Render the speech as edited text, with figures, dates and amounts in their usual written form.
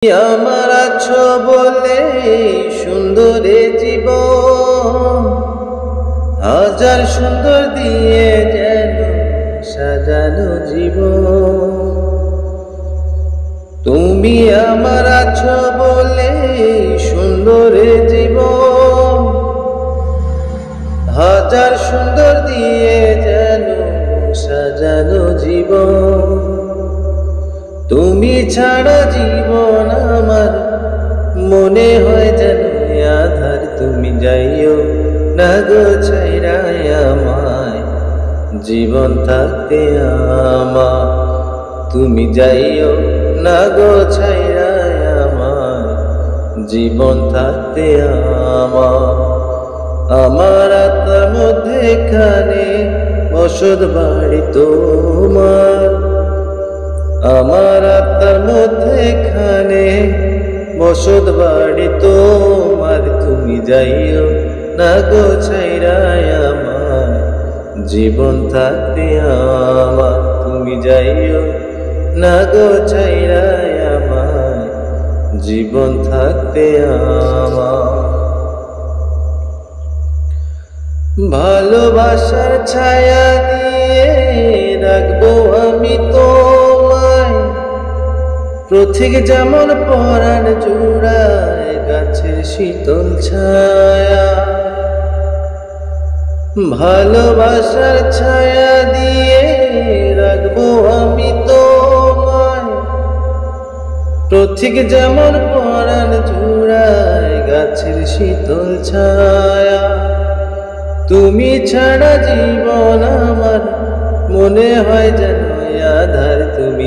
আমার আছো বলে সুন্দর জীবন, হাজার সুন্দর দিয়ে যেন সাজানো জীবন। তুমি আমার আছো বলে সুন্দর জীবন, হাজার সুন্দর দিয়ে যেন সাজানো জীবন। তুমি ছাড়া জীবন আমার মনে হয় যেন আধার। তুমি যাইও না গো ছাইরা আমায়, জীবন থাকতে আমার। তুমি যাইও না গো ছাইরা আমায়, জীবন থাকতে আমার। আমার আত্মার মধ্যে খানে বসত বাড়ি তোমার, আমার আত্মার মধ্যে খানে বসত বাড়ি তোমার। তুমি যাইও না গো ছাইরা আমায়, জীবন থাকতে আমার। তুমি যাইও না গো ছাইরা আমায়, জীবন থাকতে আমার। ভালোবাসার ছায়া দিয়ে রাখবো আমি তোমায়, পথিক যেমন পরাণ জোড়ায় গাছের শীতল ছায়া। ভালোবাসার ছায়া দিয়ে রাখবো আমি তোমায়, পথিক যেমন পরাণ জোড়ায় গাছের শীতল ছায়া। তুমি ছাড়া জীবন আমার মনে হয় যেন আধার। তুমি